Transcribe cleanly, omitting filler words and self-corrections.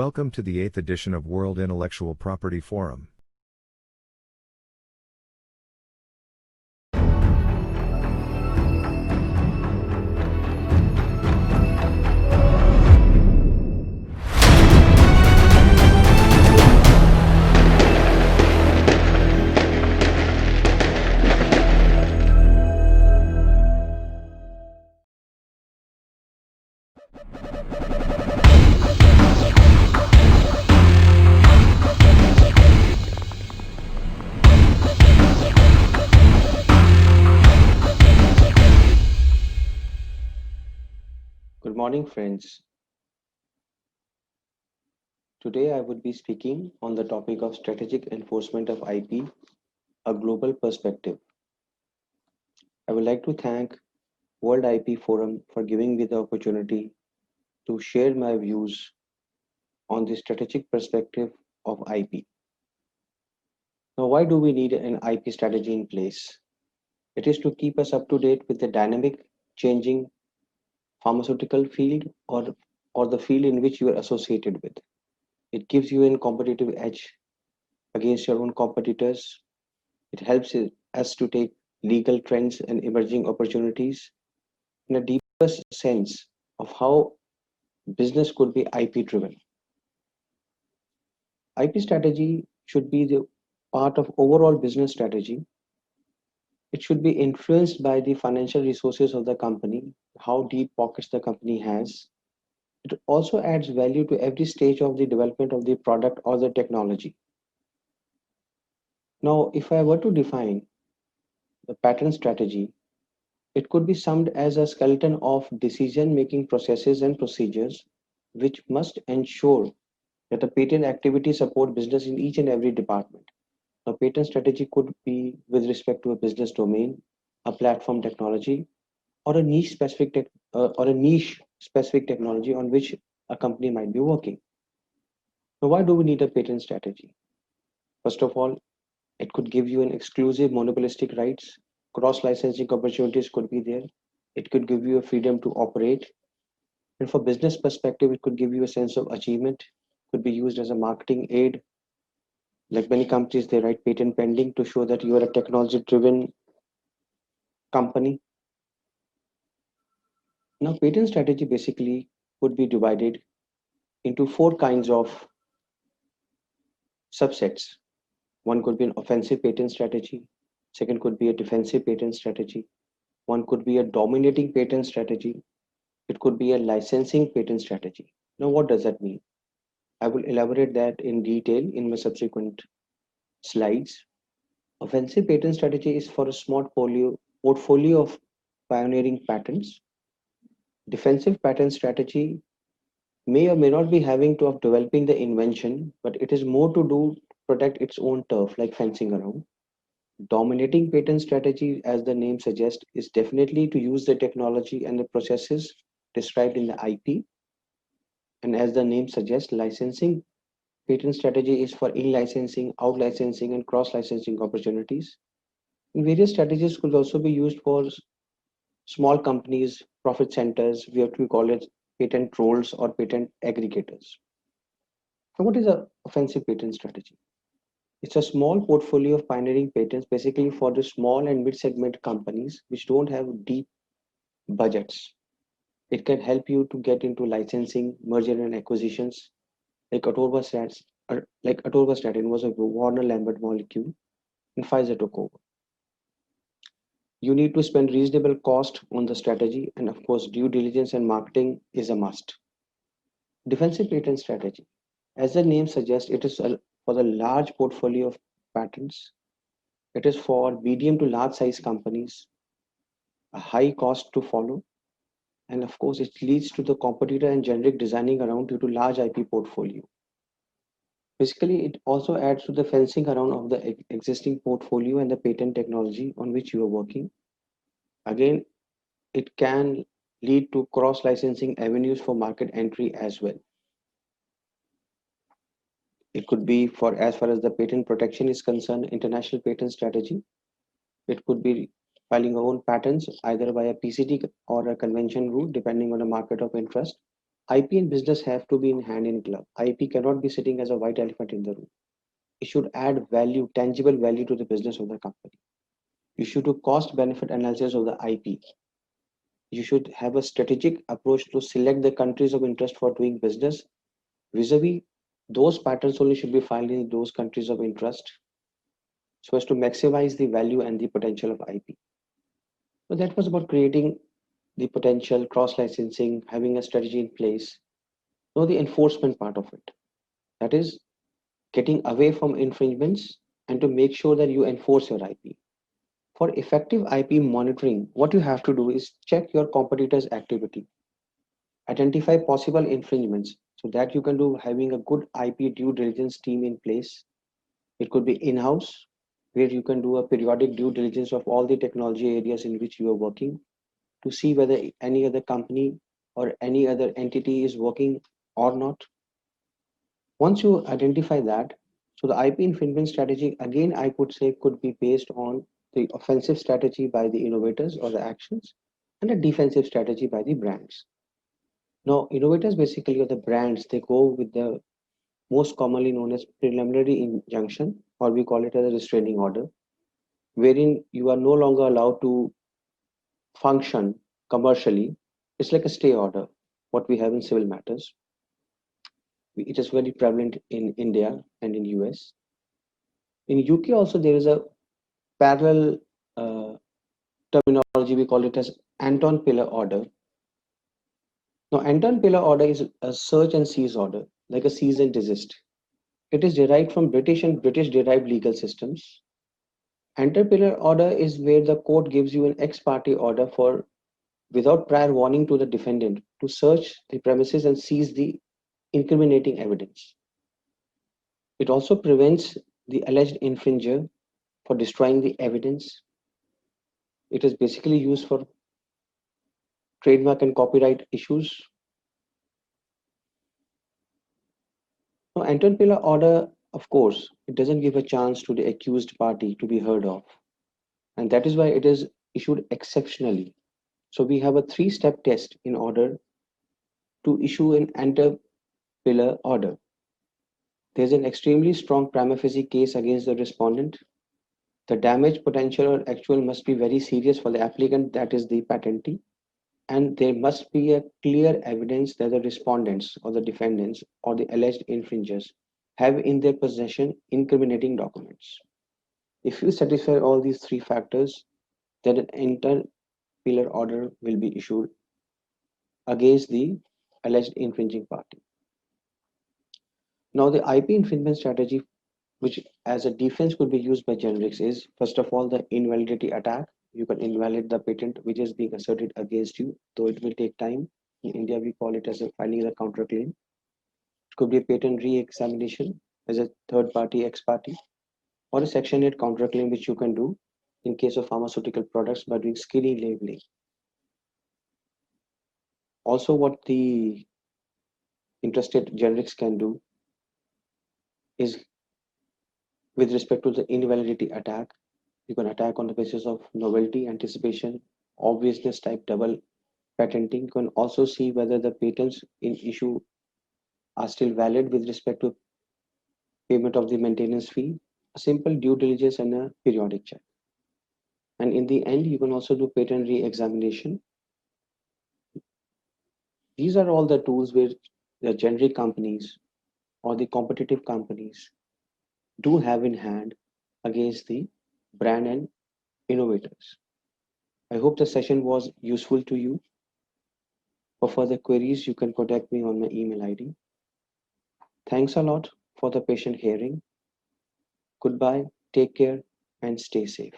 Welcome to the 8th edition of World Intellectual Property Forum. Good morning, friends. Today I would be speaking on the topic of strategic enforcement of IP, a global perspective. I would like to thank World IP Forum for giving me the opportunity to share my views on the strategic perspective of IP. Now, why do we need an IP strategy in place? It is to keep us up to date with the dynamic, changing pharmaceutical field or the field in which you are associated with. It gives you a competitive edge against your own competitors. It helps us to take legal trends and emerging opportunities in a deeper sense of how business could be IP driven. IP strategy should be the part of overall business strategy. It should be influenced by the financial resources of the company, how deep pockets the company has. It also adds value to every stage of the development of the product or the technology. Now, if I were to define the patent strategy, it could be summed as a skeleton of decision-making processes and procedures which must ensure that the patent activity support business in each and every department. A patent strategy could be with respect to a business domain, a platform technology, or a niche specific technology on which a company might be working. Now, why do we need a patent strategy? First of all, it could give you an exclusive monopolistic rights. Cross-licensing opportunities could be there. It could give you a freedom to operate. And for business perspective, it could give you a sense of achievement. Could be used as a marketing aid. Like many companies, they write patent pending to show that you are a technology-driven company. Now, patent strategy basically could be divided into four kinds of subsets. One could be an offensive patent strategy. Second could be a defensive patent strategy. One could be a dominating patent strategy. It could be a licensing patent strategy. Now, what does that mean? I will elaborate that in detail in my subsequent slides. Offensive patent strategy is for a small portfolio of pioneering patents. Defensive patent strategy may or may not be having to of developing the invention, but it is more to do protect its own turf, like fencing around. Dominating patent strategy, as the name suggests, is definitely to use the technology and the processes described in the IP. And as the name suggests, licensing patent strategy is for in-licensing, out-licensing, and cross-licensing opportunities. And various strategies could also be used for small companies, profit centers, we have to call it patent trolls or patent aggregators. So what is a offensive patent strategy? It's a small portfolio of pioneering patents basically for the small and mid-segment companies which don't have deep budgets. It can help you to get into licensing, merger and acquisitions, like atorvastatin was a Warner Lambert molecule and Pfizer took over. You need to spend reasonable cost on the strategy, and of course, due diligence and marketing is a must. Defensive patent strategy. As the name suggests, it is for the large portfolio of patents. It is for medium to large size companies, a high cost to follow, and of course, it leads to the competitor and generic designing around due to large IP portfolio. Basically, it also adds to the fencing around of the existing portfolio and the patent technology on which you are working. Again, it can lead to cross-licensing avenues for market entry as well. It could be for as far as the patent protection is concerned, international patent strategy. It could be filing your own patents either by a PCT or a convention route, depending on a market of interest. IP and business have to be in hand in glove. IP cannot be sitting as a white elephant in the room. It should add value, tangible value to the business of the company. You should do cost benefit analysis of the IP. You should have a strategic approach to select the countries of interest for doing business. Vis-a-vis, those patents only should be filed in those countries of interest so as to maximize the value and the potential of IP. So that was about creating the potential, cross-licensing, having a strategy in place. Now the enforcement part of it. That is getting away from infringements and to make sure that you enforce your IP. For effective IP monitoring, what you have to do is check your competitors' activity, identify possible infringements so that you can do having a good IP due diligence team in place. It could be in-house, where you can do a periodic due diligence of all the technology areas in which you are working to see whether any other company or any other entity is working or not. Once you identify that, so the IP infringement strategy, again, I could say could be based on the offensive strategy by the innovators or the actions and a defensive strategy by the brands. Now, innovators basically are the brands, they go with the most commonly known as preliminary injunction, or we call it as a restraining order, wherein you are no longer allowed to function commercially. It's like a stay order, what we have in civil matters. It is very prevalent in India and in US. In UK also there is a parallel terminology, we call it as Anton Pillar order. Now Anton Pillar order is a search and seize order, like a seize and desist. It is derived from British and British derived legal systems. Anton Pillar order is where the court gives you an ex parte order for, without prior warning to the defendant, to search the premises and seize the incriminating evidence. It also prevents the alleged infringer for destroying the evidence. It is basically used for trademark and copyright issues. Now, Anton Pillar order, of course, it doesn't give a chance to the accused party to be heard of. And that is why it is issued exceptionally. So we have a three-step test in order to issue an Anton Pillar order. There's an extremely strong prima facie case against the respondent. The damage potential or actual must be very serious for the applicant, that is the patentee. And there must be a clear evidence that the respondents or the defendants or the alleged infringers have in their possession incriminating documents. If you satisfy all these three factors, then an Anton Pillar order will be issued against the alleged infringing party. Now, the IP infringement strategy, which as a defense could be used by generics, is first of all the invalidity attack. You can invalidate the patent which is being asserted against you, though it will take time. In India, we call it as a filing a counterclaim. It could be a patent re-examination as a third party, ex parte, or a Section 8 counterclaim, which you can do in case of pharmaceutical products by doing skinny labeling. Also, what the interested generics can do is, with respect to the invalidity attack, you can attack on the basis of novelty, anticipation, obviousness type double patenting. You can also see whether the patents in issue are still valid with respect to payment of the maintenance fee, a simple due diligence and a periodic check. And in the end, you can also do patent re-examination. These are all the tools where the generic companies or the competitive companies do have in hand against the brand and innovators. I hope the session was useful to you. For further queries, you can contact me on my email ID. Thanks a lot for the patient hearing. Goodbye, take care, and stay safe.